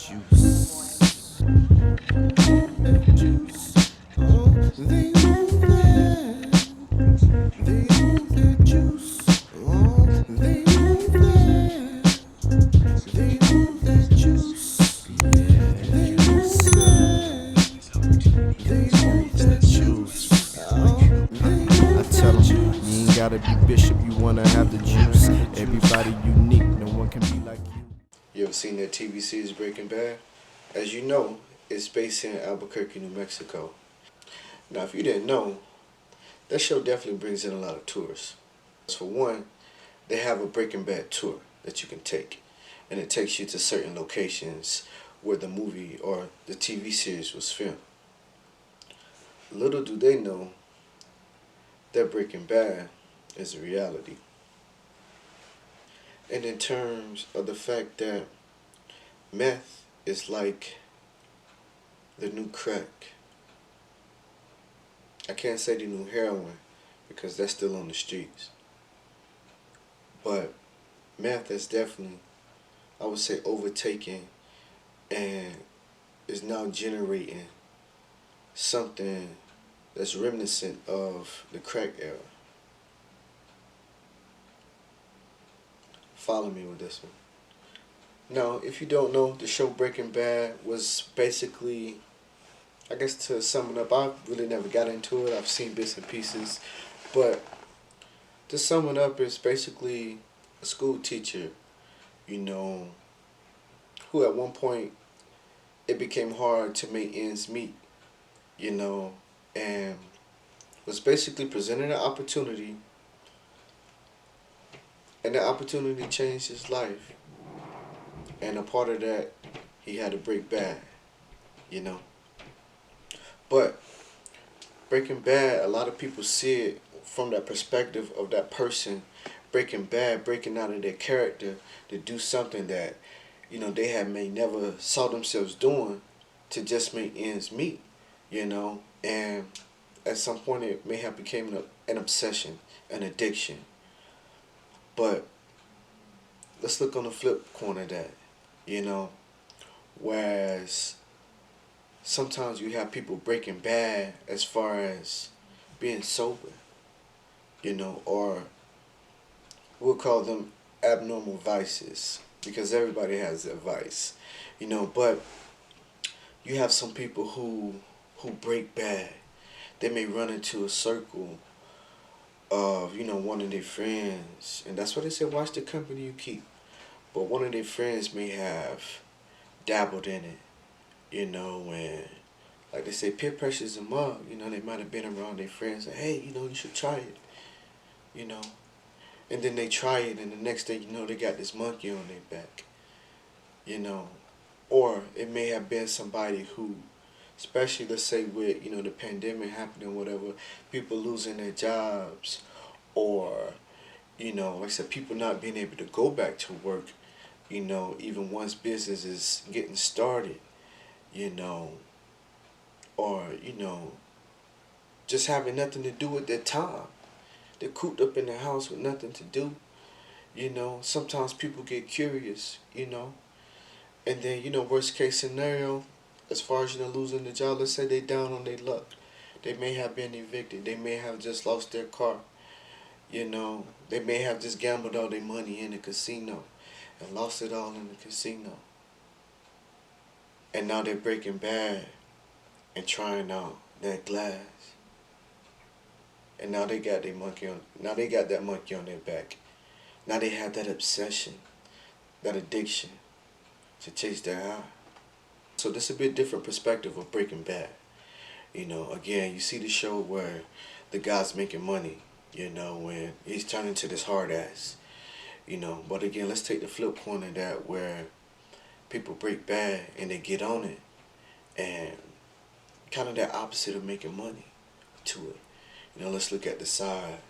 juice. Juice. Oh, they want that. They want that juice. Oh, they want that. They want that juice. Yeah. They want that. They want that juice. Oh, they want I tell them, you ain't gotta be bishop, you wanna have the juice. Everybody unique, no one can be like you. You ever seen that TV series Breaking Bad? As you know, it's based in Albuquerque, New Mexico. Now, if you didn't know, that show definitely brings in a lot of tourists. For one, they have a Breaking Bad tour that you can take, and it takes you to certain locations where the movie or the TV series was filmed. Little do they know that Breaking Bad is a reality. And in terms of the fact that meth is like the new crack. I can't say the new heroin because that's still on the streets. But meth is definitely, I would say, overtaken and is now generating something that's reminiscent of the crack era. Follow me with this one. Now, if you don't know, the show Breaking Bad was basically, I guess to sum it up, I really never got into it. I've seen bits and pieces. But to sum it up, it's basically a school teacher, you know, who at one point it became hard to make ends meet, you know, and was basically presented an opportunity, and the opportunity changed his life. And a part of that, he had to break bad, you know. But Breaking Bad, a lot of people see it from that perspective of that person breaking bad, breaking out of their character to do something that, you know, they had may never saw themselves doing to just make ends meet, you know. And at some point it may have become an obsession, an addiction. But let's look on the flip corner of that, you know. Whereas sometimes you have people breaking bad as far as being sober, you know, or we'll call them abnormal vices because everybody has their vice, you know. But you have some people who break bad. They may run into a circle of, you know, one of their friends, and that's why they say watch the company you keep. But one of their friends may have dabbled in it, you know, and like they say, peer pressures them up. You know, they might have been around their friends and, hey, you know, you should try it, you know. And then they try it, and the next thing you know, they got this monkey on their back, you know. Or it may have been somebody who, especially let's say with, you know, the pandemic happening, whatever, people losing their jobs, or, you know, like I said, people not being able to go back to work, you know, even once business is getting started, you know, or, you know, just having nothing to do with their time. They're cooped up in the house with nothing to do, you know. Sometimes people get curious, you know, and then, you know, worst case scenario, as far as, you know, losing the job, let's say they down on their luck. They may have been evicted. They may have just lost their car. You know, they may have just gambled all their money in the casino and lost it all in the casino. And now they're breaking bad and trying out that glass. And now they got that monkey on their back. Now they have that obsession, that addiction to chase their high. So this is a bit different perspective of Breaking Bad. You know, again, you see the show where the guy's making money, you know, when he's turning to this hard ass, you know. But again, let's take the flip corner of that where people break bad and they get on it and kind of that opposite of making money to it. You know, let's look at the side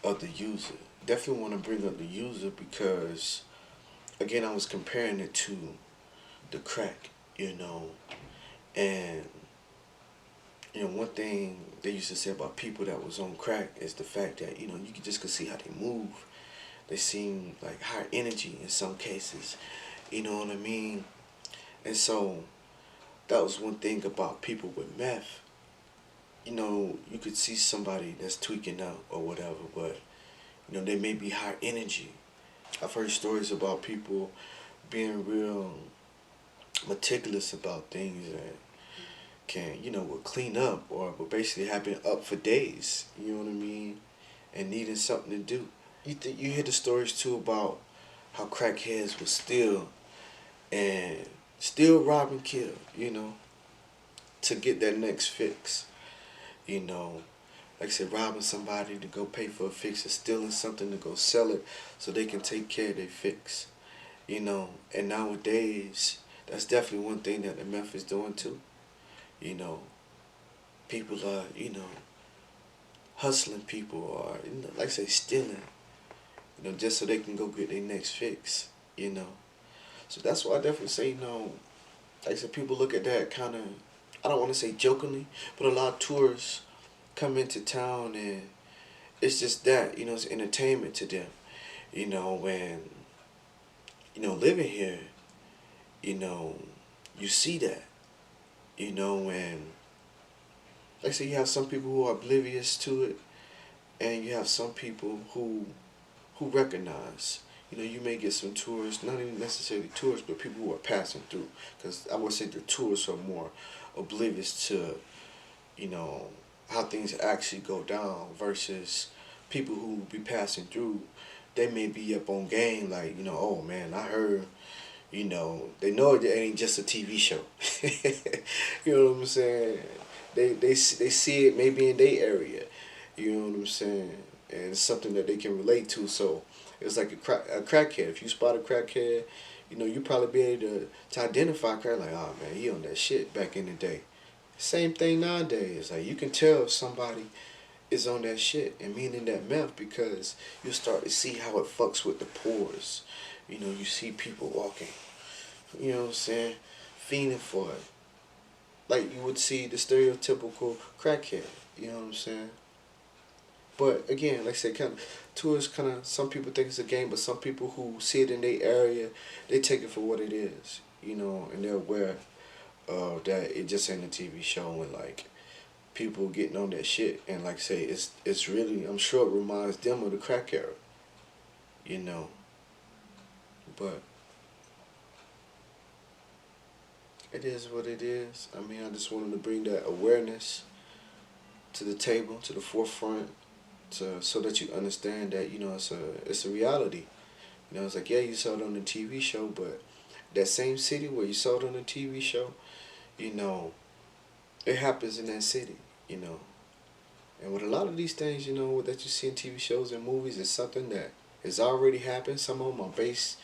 of the user. Definitely want to bring up the user because, again, I was comparing it to the crack, you know, and you know, one thing they used to say about people that was on crack is the fact that, you know, you could see how they move. They seem like high energy in some cases. You know what I mean? And so that was one thing about people with meth. You know, you could see somebody that's tweaking out or whatever, but you know, they may be high energy. I've heard stories about people being real meticulous about things and can, you know, will clean up or will basically have been up for days, you know what I mean? And needing something to do. You hear the stories too about how crackheads will steal and still rob and kill, you know, to get that next fix. You know, like I said, robbing somebody to go pay for a fix or stealing something to go sell it so they can take care of their fix. You know, and nowadays, that's definitely one thing that the meth is doing too. You know, people are, you know, hustling people or, you know, like I say, stealing, you know, just so they can go get their next fix, you know. So that's why I definitely say, you know, like I said, people look at that kind of, I don't want to say jokingly, but a lot of tourists come into town and it's just that, you know, it's entertainment to them, you know, when, you know, living here, you know, you see that, you know, and like I say, you have some people who are oblivious to it, and you have some people who recognize. You know, you may get some tourists, not even necessarily tourists, but people who are passing through. Because I would say the tourists are more oblivious to, you know, how things actually go down versus people who be passing through. They may be up on game, like, you know, oh man, I heard, you know it ain't just a TV show. You know what I'm saying? They see it maybe in their area. You know what I'm saying? And it's something that they can relate to. So it's like a crackhead. If you spot a crackhead, you know you probably be able to identify a crack like, oh man, he on that shit back in the day. Same thing nowadays. Like you can tell if somebody is on that shit and meaning that meth because you start to see how it fucks with the pores. You know, you see people walking, you know what I'm saying, fiending for it. Like you would see the stereotypical crackhead, you know what I'm saying? But again, like I said, kind of tourists kind of some people think it's a game, but some people who see it in their area, they take it for what it is, you know, and they're aware that it just ain't a TV show and like people getting on that shit. And like I say, it's really I'm sure it reminds them of the crack era, you know. But it is what it is. I mean, I just wanted to bring that awareness to the table, to the forefront, so that you understand that you know it's a reality. You know, it's like yeah, you saw it on the TV show, but that same city where you saw it on the TV show, you know, it happens in that city. You know, and with a lot of these things, you know, that you see in TV shows and movies, is something that has already happened. Some of them are based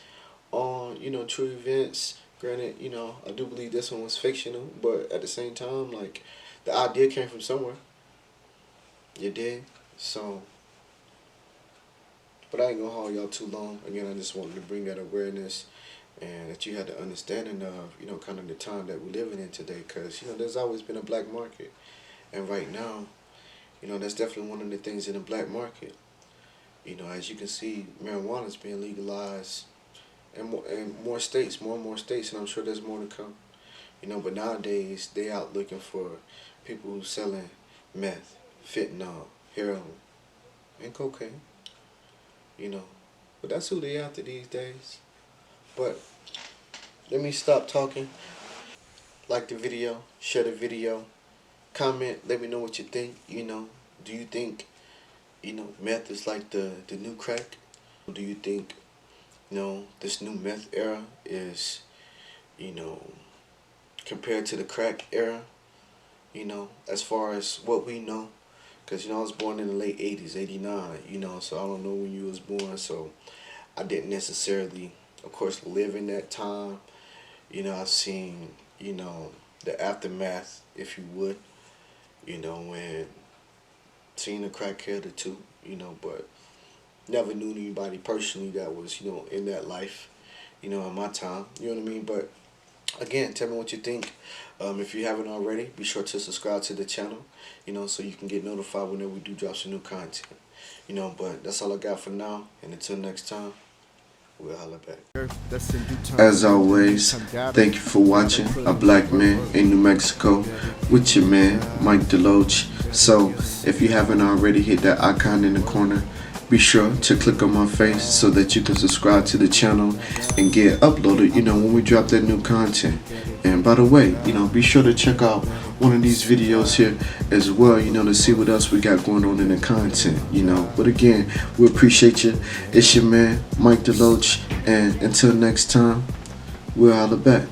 on you know true events. Granted, you know, I do believe this one was fictional, but at the same time, like the idea came from somewhere. You did. So, but I ain't gonna hold y'all too long. Again, I just wanted to bring that awareness and that you had the understanding of, you know, kind of the time that we're living in today. Because, you know, there's always been a black market. And right now, you know, that's definitely one of the things in the black market. You know, as you can see, marijuana is being legalized in more states, more and more states, and I'm sure there's more to come. You know, but nowadays, they out looking for people who selling meth, fentanyl, heroin, and cocaine. You know, but that's who they after these days. But let me stop talking. Like the video, share the video, comment, let me know what you think. You know, do you think, you know, meth is like the new crack? Do you think, you know, this new meth era is, you know, compared to the crack era, you know, as far as what we know? Because, you know, I was born in the late 80s, 89, you know, so I don't know when you was born, so I didn't necessarily, of course, live in that time. You know, I've seen, you know, the aftermath, if you would, you know, when seeing a crackhead or two, you know, but never knew anybody personally that was, you know, in that life, you know, in my time, you know what I mean? But again, tell me what you think. If you haven't already, be sure to subscribe to the channel, you know, so you can get notified whenever we do drop some new content, you know, but that's all I got for now, and until next time, We'll holla back. As always, thank you for watching A Black Man in New Mexico with your man, Mike Deloach. So, if you haven't already, hit that icon in the corner. Be sure to click on my face so that you can subscribe to the channel and get uploaded, when we drop that new content. And by the way, be sure to check out one of these videos here as well, to see what else we got going on in the content, But again, we appreciate you. It's your man, Mike Deloach. And until next time, we'll holla back.